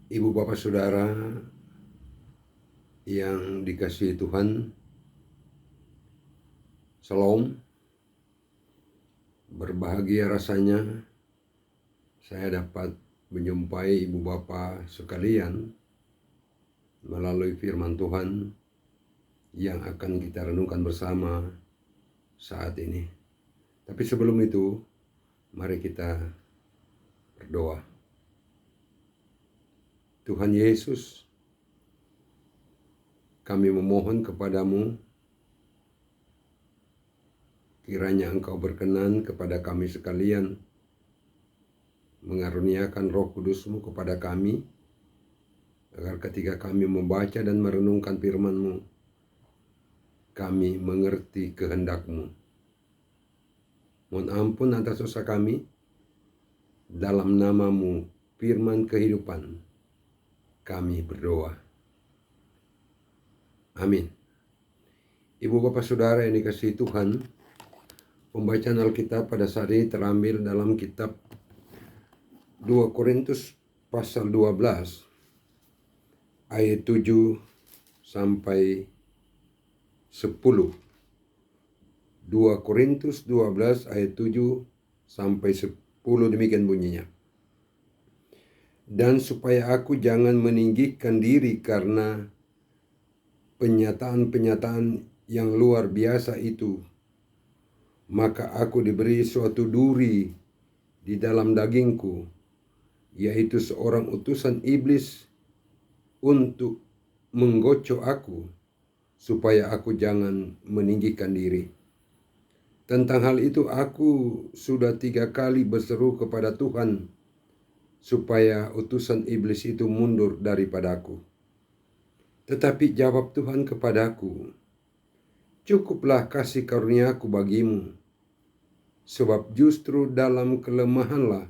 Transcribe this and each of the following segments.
Ibu bapak saudara yang dikasihi Tuhan, Shalom. Berbahagia rasanya saya dapat menjumpai ibu bapak sekalian melalui firman Tuhan yang akan kita renungkan bersama saat ini. Tapi sebelum itu, mari kita berdoa. Tuhan Yesus, kami memohon kepadamu, kiranya Engkau berkenan kepada kami sekalian, mengaruniakan Roh Kudus-Mu kepada kami, agar ketika kami membaca dan merenungkan firman-Mu, kami mengerti kehendak-Mu. Mohon ampun atas dosa kami, dalam nama-Mu, firman kehidupan, kami berdoa. Amin. Ibu bapak saudara yang dikasihi Tuhan, pembacaan Alkitab pada saat ini terambil dalam kitab 2 Korintus pasal 12 ayat 7 sampai 10. 2 Korintus 12 ayat 7 sampai 10, demikian bunyinya. Dan supaya aku jangan meninggikan diri karena penyataan-penyataan yang luar biasa itu, maka aku diberi suatu duri di dalam dagingku, yaitu seorang utusan iblis untuk menggocok aku, supaya aku jangan meninggikan diri. Tentang hal itu aku sudah 3 kali berseru kepada Tuhan, supaya utusan iblis itu mundur daripadaku. Tetapi jawab Tuhan kepadaku, cukuplah kasih karuniaku bagimu, sebab justru dalam kelemahanlah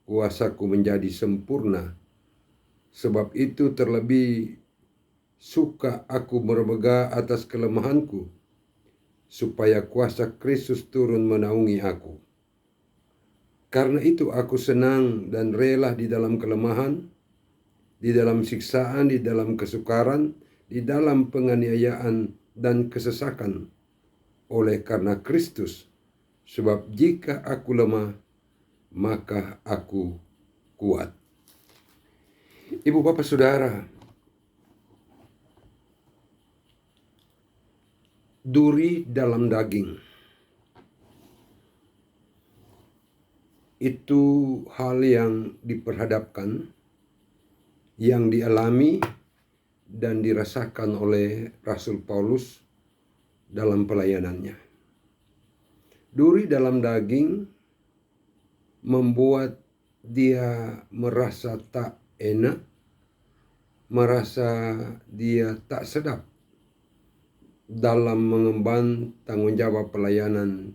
kuasaku menjadi sempurna. Sebab itu terlebih suka aku bermegah atas kelemahanku, supaya kuasa Kristus turun menaungi aku. Karena itu aku senang dan rela di dalam kelemahan, di dalam siksaan, di dalam kesukaran, di dalam penganiayaan dan kesesakan, oleh karena Kristus. Sebab jika aku lemah, maka aku kuat. Ibu bapak saudara, duri dalam daging itu hal yang diperhadapkan, yang dialami dan dirasakan oleh Rasul Paulus dalam pelayanannya. Duri dalam daging membuat dia merasa tak enak, merasa dia tak sedap dalam mengemban tanggung jawab pelayanan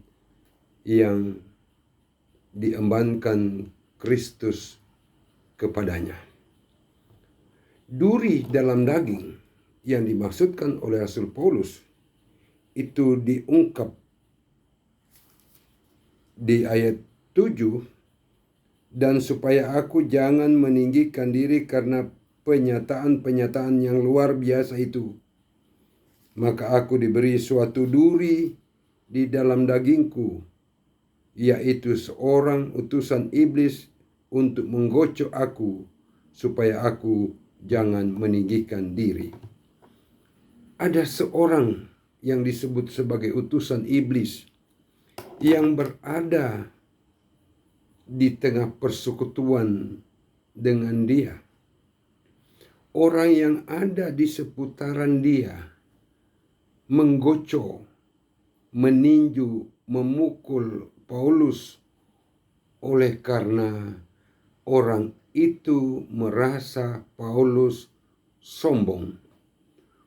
yang diembankan Kristus kepadanya. Duri dalam daging yang dimaksudkan oleh Rasul Paulus itu diungkap di ayat 7, dan supaya aku jangan meninggikan diri karena penyataan-penyataan yang luar biasa itu, maka aku diberi suatu duri di dalam dagingku, yaitu seorang utusan iblis untuk menggocok aku, supaya aku jangan meninggikan diri. Ada seorang yang disebut sebagai utusan iblis yang berada di tengah persekutuan dengan dia. Orang yang ada di seputaran dia menggocok, meninju, memukul Paulus, oleh karena orang itu merasa Paulus sombong,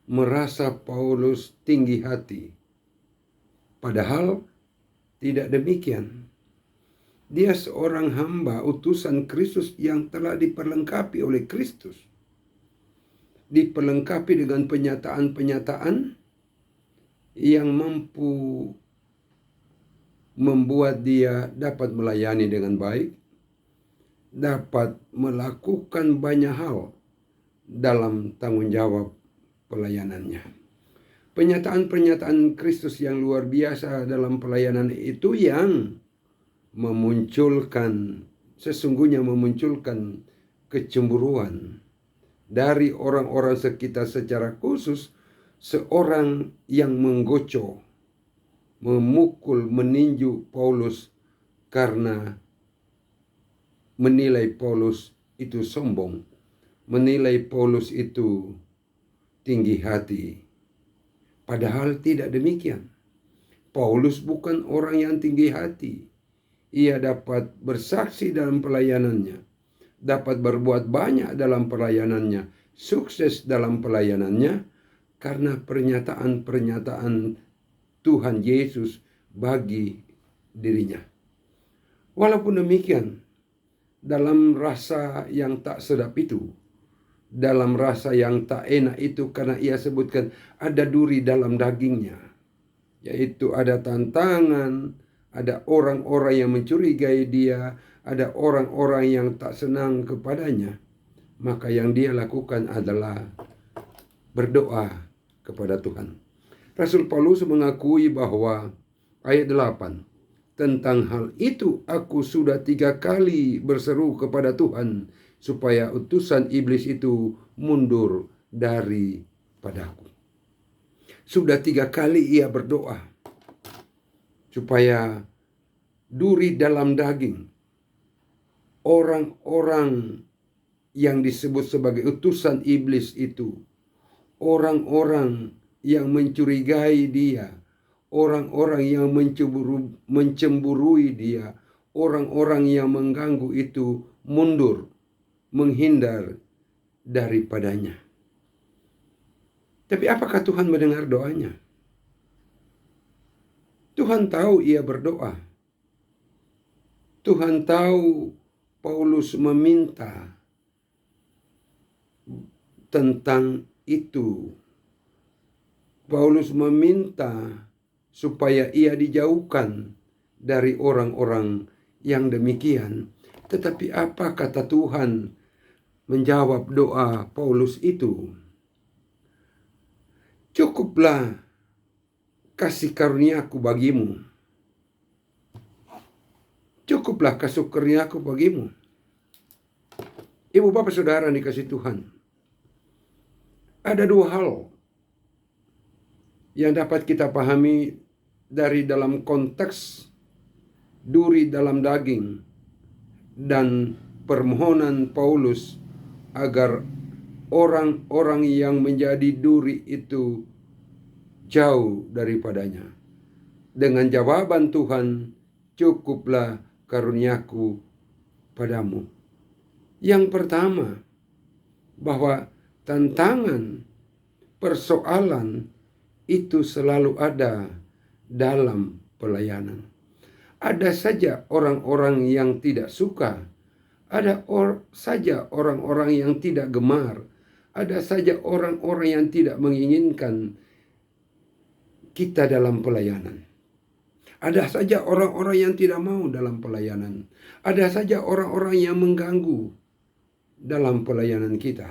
merasa Paulus tinggi hati. Padahal tidak demikian. Dia seorang hamba utusan Kristus yang telah diperlengkapi oleh Kristus. Diperlengkapi dengan penyataan-penyataan yang mampu membuat dia dapat melayani dengan baik, dapat melakukan banyak hal dalam tanggung jawab pelayanannya. Pernyataan-pernyataan Kristus yang luar biasa dalam pelayanan itu yang sesungguhnya memunculkan kecemburuan dari orang-orang sekitar, secara khusus seorang yang menggocok, memukul, meninju Paulus karena menilai Paulus itu sombong, menilai Paulus itu tinggi hati. Padahal tidak demikian. Paulus bukan orang yang tinggi hati. Ia dapat bersaksi dalam pelayanannya, dapat berbuat banyak dalam pelayanannya, sukses dalam pelayanannya karena pernyataan-pernyataan Tuhan Yesus bagi dirinya. Walaupun demikian, dalam rasa yang tak sedap itu, dalam rasa yang tak enak itu, karena ia sebutkan ada duri dalam dagingnya, yaitu ada tantangan, ada orang-orang yang mencurigai dia, ada orang-orang yang tak senang kepadanya. Maka yang dia lakukan adalah berdoa kepada Tuhan. Rasul Paulus mengakui bahwa ayat 8, tentang hal itu aku sudah 3 kali berseru kepada Tuhan supaya utusan iblis itu mundur daripadaku. Sudah 3 kali ia berdoa supaya duri dalam daging, orang-orang yang disebut sebagai utusan iblis itu, orang-orang yang mencurigai dia, orang-orang yang mencemburui dia, orang-orang yang mengganggu itu mundur, menghindar daripadanya. Tapi apakah Tuhan mendengar doanya? Tuhan tahu ia berdoa. Tuhan tahu Paulus meminta tentang itu. Paulus meminta supaya ia dijauhkan dari orang-orang yang demikian. Tetapi apa kata Tuhan menjawab doa Paulus itu? Cukuplah kasih karuniaku bagimu. Cukuplah kasih karuniaku bagimu. Ibu bapak saudara dikasih Tuhan. Ada 2 hal yang dapat kita pahami dari dalam konteks duri dalam daging dan permohonan Paulus agar orang-orang yang menjadi duri itu jauh daripadanya. Dengan jawaban Tuhan, cukuplah karuniaku padamu. Yang pertama, bahwa tantangan, persoalan itu selalu ada dalam pelayanan. Ada saja orang-orang yang tidak suka, ada saja orang-orang yang tidak gemar, ada saja orang-orang yang tidak menginginkan kita dalam pelayanan. Ada saja orang-orang yang tidak mau dalam pelayanan. Ada saja orang-orang yang mengganggu dalam pelayanan kita.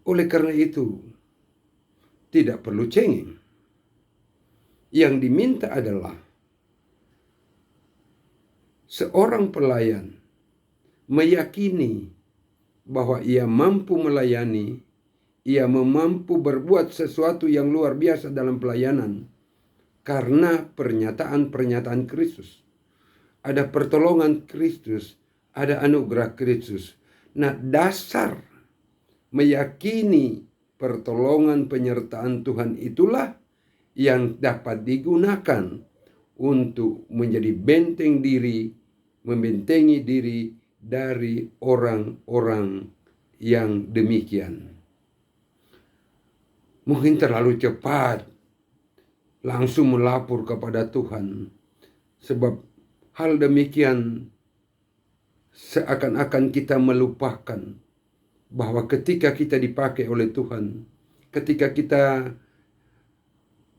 Oleh karena itu, tidak perlu cengeng. Yang diminta adalah seorang pelayan meyakini bahwa ia mampu melayani, ia mampu berbuat sesuatu yang luar biasa dalam pelayanan karena pernyataan-pernyataan Kristus. Ada pertolongan Kristus, ada anugerah Kristus. Nah, dasar meyakini pertolongan penyertaan Tuhan itulah yang dapat digunakan untuk menjadi benteng diri, membentengi diri dari orang-orang yang demikian. Mungkin terlalu cepat langsung melapor kepada Tuhan, sebab hal demikian seakan-akan kita melupakan bahwa ketika kita dipakai oleh Tuhan, ketika kita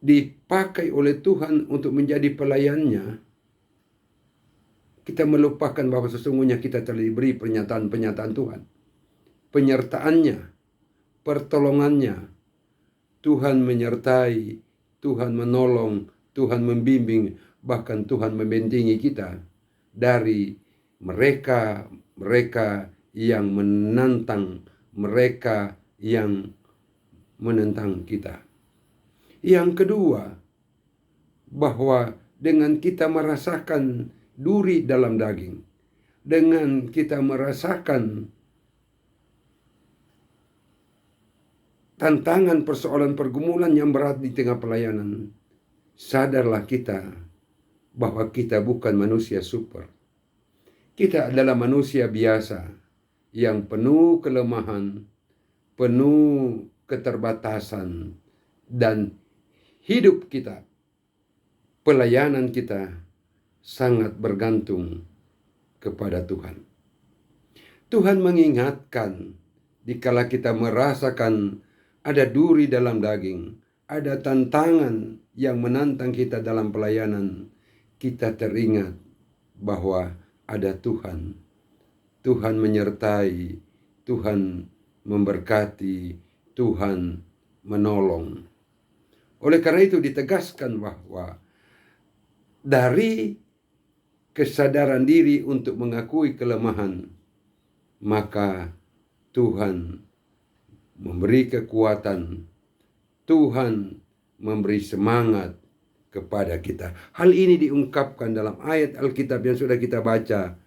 dipakai oleh Tuhan untuk menjadi pelayannya, kita melupakan bahwa sesungguhnya kita telah diberi pernyataan-pernyataan Tuhan. penyertaannya, pertolongannya. Tuhan menyertai, Tuhan menolong, Tuhan membimbing, bahkan Tuhan membentengi kita dari mereka yang menantang, mereka yang menentang kita. Yang kedua, bahwa dengan kita merasakan duri dalam daging, dengan kita merasakan tantangan, persoalan, pergumulan yang berat di tengah pelayanan, sadarlah kita bahwa kita bukan manusia super. Kita adalah manusia biasa yang penuh kelemahan, penuh keterbatasan, dan hidup kita, pelayanan kita sangat bergantung kepada Tuhan. Tuhan mengingatkan dikala kita merasakan ada duri dalam daging, ada tantangan yang menantang kita dalam pelayanan, kita teringat bahwa ada Tuhan. Tuhan menyertai, Tuhan memberkati, Tuhan menolong. Oleh karena itu ditegaskan bahwa dari kesadaran diri untuk mengakui kelemahan, maka Tuhan memberi kekuatan, Tuhan memberi semangat kepada kita. Hal ini diungkapkan dalam ayat Alkitab yang sudah kita baca.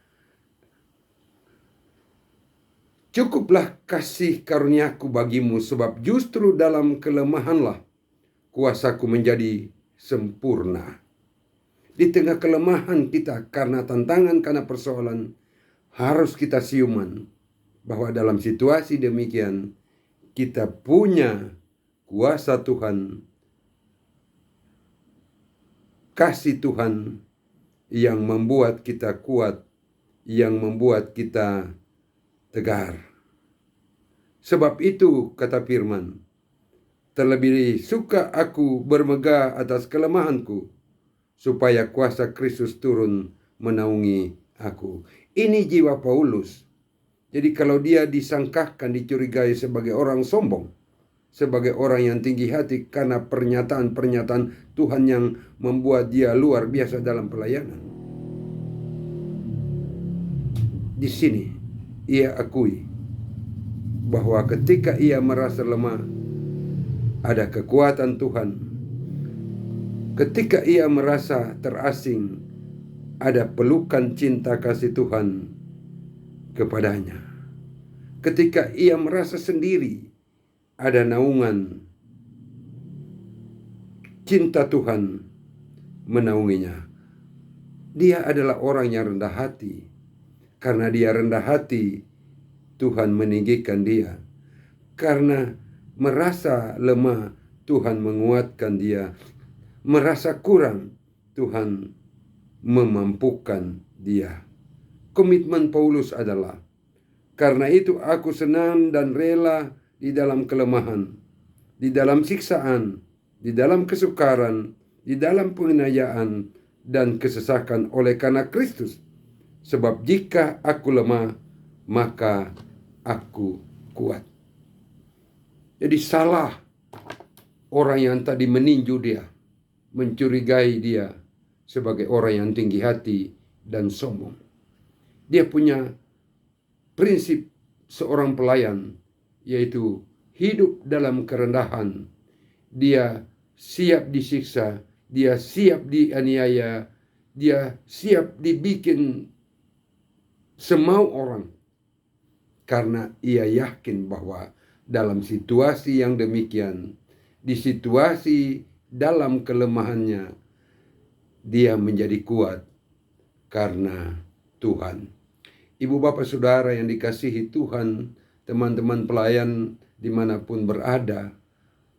Cukuplah kasih karuniaku bagimu, sebab justru dalam kelemahanlah kuasaku menjadi sempurna. Di tengah kelemahan kita karena tantangan, karena persoalan, harus kita siuman bahwa dalam situasi demikian kita punya kuasa Tuhan, kasih Tuhan yang membuat kita kuat, yang membuat kita tegar. Sebab itu kata firman, terlebih suka aku bermegah atas kelemahanku, supaya kuasa Kristus turun menaungi aku. Ini jiwa Paulus. Jadi kalau dia disangkakan, dicurigai sebagai orang sombong, sebagai orang yang tinggi hati karena pernyataan-pernyataan Tuhan yang membuat dia luar biasa dalam pelayanan, di sini ia akui bahwa ketika ia merasa lemah, ada kekuatan Tuhan. Ketika ia merasa terasing, ada pelukan cinta kasih Tuhan kepadanya. Ketika ia merasa sendiri, ada naungan cinta Tuhan menaunginya. Dia adalah orang yang rendah hati. Karena dia rendah hati, Tuhan meninggikan dia. Karena merasa lemah, Tuhan menguatkan dia. Merasa kurang, Tuhan memampukan dia. Komitmen Paulus adalah, karena itu aku senang dan rela di dalam kelemahan, di dalam siksaan, di dalam kesukaran, di dalam penganiayaan dan kesesakan oleh karena Kristus. Sebab jika aku lemah, maka aku kuat. Jadi salah orang yang tadi meninju dia, mencurigai dia sebagai orang yang tinggi hati dan sombong. Dia punya prinsip seorang pelayan, yaitu hidup dalam kerendahan. Dia siap disiksa, dia siap dianiaya, dia siap dibikin semau orang. Karena ia yakin bahwa dalam situasi yang demikian, di situasi dalam kelemahannya, dia menjadi kuat karena Tuhan. Ibu bapak saudara yang dikasihi Tuhan, teman-teman pelayan dimanapun berada,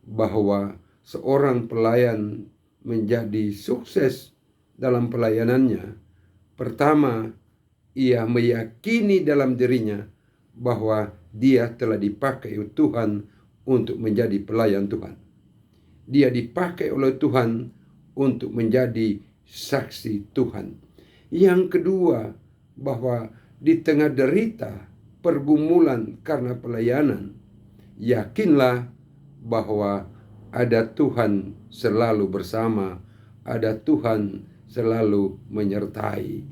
bahwa seorang pelayan menjadi sukses dalam pelayanannya, pertama, ia meyakini dalam dirinya bahwa dia telah dipakai oleh Tuhan untuk menjadi pelayan Tuhan. Dia dipakai oleh Tuhan untuk menjadi saksi Tuhan. Yang kedua, bahwa di tengah derita, pergumulan karena pelayanan, yakinlah bahwa ada Tuhan selalu bersama, ada Tuhan selalu menyertai.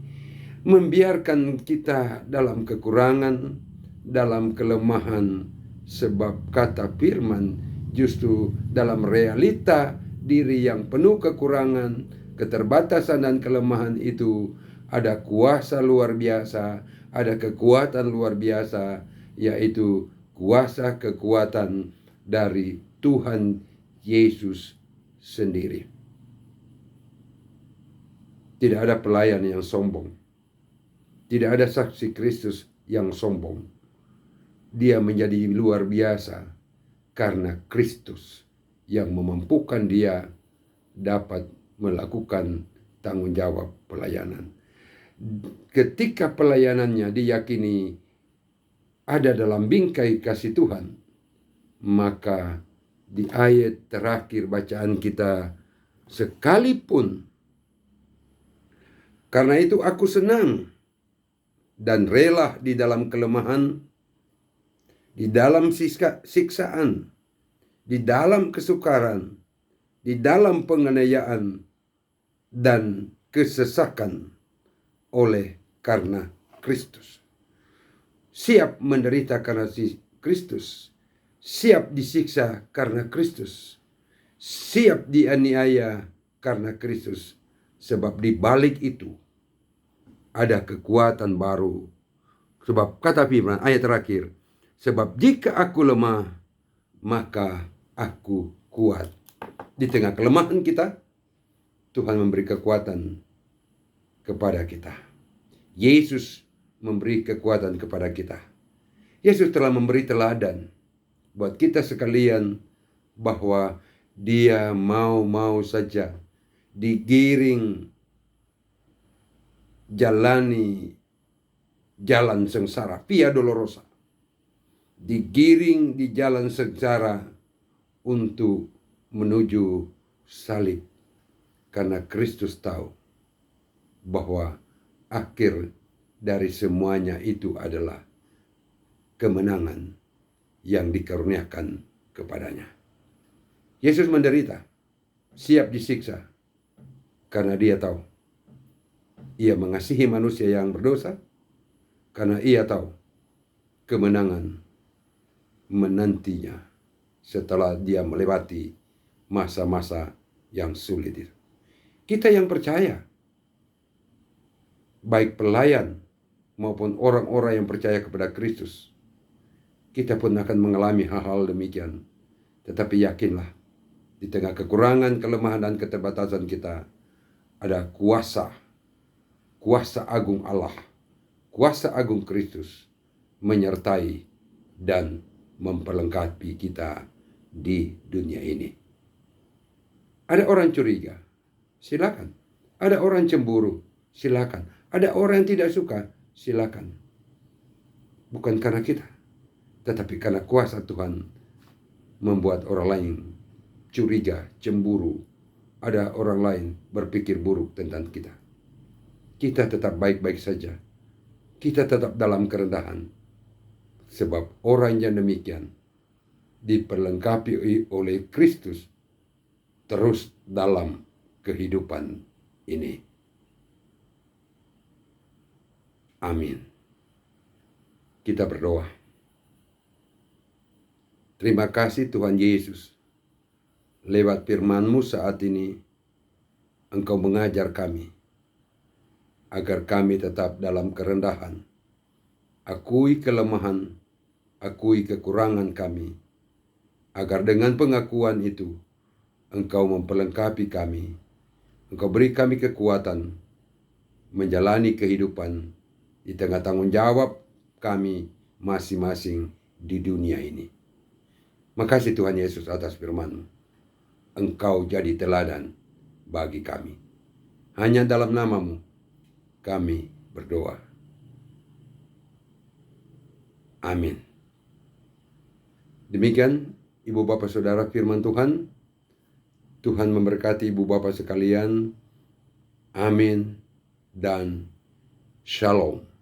Membiarkan kita dalam kekurangan, dalam kelemahan, sebab kata firman justru dalam realita diri yang penuh kekurangan, keterbatasan dan kelemahan itu ada kuasa luar biasa, ada kekuatan luar biasa, yaitu kuasa kekuatan dari Tuhan Yesus sendiri. Tidak ada pelayan yang sombong. Tidak ada saksi Kristus yang sombong. Dia menjadi luar biasa karena Kristus yang memampukan dia dapat melakukan tanggung jawab pelayanan. Ketika pelayanannya diyakini ada dalam bingkai kasih Tuhan, maka di ayat terakhir bacaan kita, sekalipun karena itu aku senang dan rela di dalam kelemahan, di dalam siksaan, di dalam kesukaran, di dalam penganiayaan dan kesesakan oleh karena Kristus. Siap menderita karena Kristus, siap disiksa karena Kristus, siap dianiaya karena Kristus. Sebab di balik itu ada kekuatan baru. Sebab kata firman ayat terakhir, sebab jika aku lemah, maka aku kuat. Di tengah kelemahan kita, Tuhan memberi kekuatan kepada kita. Yesus memberi kekuatan kepada kita. Yesus telah memberi teladan buat kita sekalian bahwa dia mau saja digiring jalani jalan sengsara, via dolorosa, digiring di jalan sengsara untuk menuju salib, karena Kristus tahu bahwa akhir dari semuanya itu adalah kemenangan yang dikaruniakan kepadanya. Yesus menderita, siap disiksa, karena dia tahu ia mengasihi manusia yang berdosa, karena ia tahu kemenangan menantinya setelah dia melewati masa-masa yang sulit itu. Kita yang percaya, baik pelayan maupun orang-orang yang percaya kepada Kristus, kita pun akan mengalami hal-hal demikian. Tetapi yakinlah, di tengah kekurangan, kelemahan, dan keterbatasan kita, ada kuasa agung Allah, kuasa agung Kristus menyertai dan memperlengkapi kita di dunia ini. Ada orang curiga, silakan. Ada orang cemburu, silakan. Ada orang yang tidak suka, silakan. Bukan karena kita, tetapi karena kuasa Tuhan membuat orang lain curiga, cemburu. Ada orang lain berpikir buruk tentang kita. Kita tetap baik-baik saja. Kita tetap dalam kerendahan. Sebab orang yang demikian diperlengkapi oleh Kristus terus dalam kehidupan ini. Amin. Kita berdoa. Terima kasih Tuhan Yesus. Lewat firman-Mu saat ini, Engkau mengajar kami agar kami tetap dalam kerendahan, akui kelemahan, akui kekurangan kami, agar dengan pengakuan itu Engkau memperlengkapi kami, Engkau beri kami kekuatan menjalani kehidupan di tengah tanggung jawab kami masing-masing di dunia ini. Makasih Tuhan Yesus atas firman-Mu. Engkau jadi teladan bagi kami. Hanya dalam nama-Mu kami berdoa. Amin. Demikian Ibu Bapak Saudara firman Tuhan. Tuhan memberkati Ibu Bapak sekalian. Amin dan Shalom.